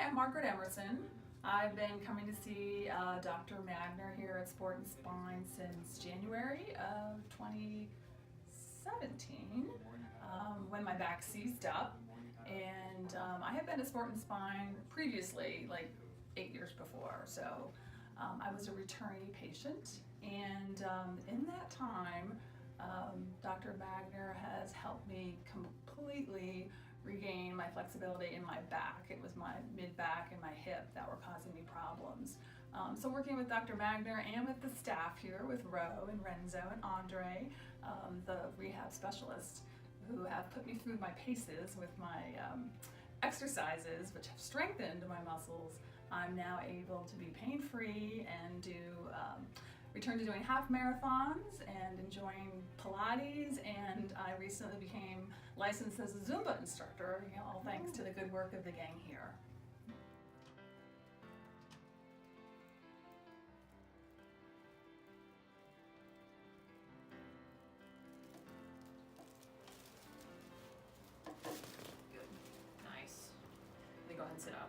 I'm Margaret Emerson. I've been coming to see Dr. Magner here at Sport and Spine since January of 2017 when my back seized up. And I had been to Sport and Spine previously, like 8 years before. So I was a returnee patient. And in that time, Dr. Magner has helped me completely regain my flexibility in my back. It was my mid-back and my hip that were causing me problems. So working with Dr. Magner and with the staff here, with Ro and Renzo and Andre, the rehab specialists who have put me through my paces with my exercises, which have strengthened my muscles, I'm now able to be pain-free and return to doing half marathons and enjoying Pilates, and I recently became licensed as a Zumba instructor, all thanks to the good work of the gang here. Good. Nice. Let me go ahead and sit up.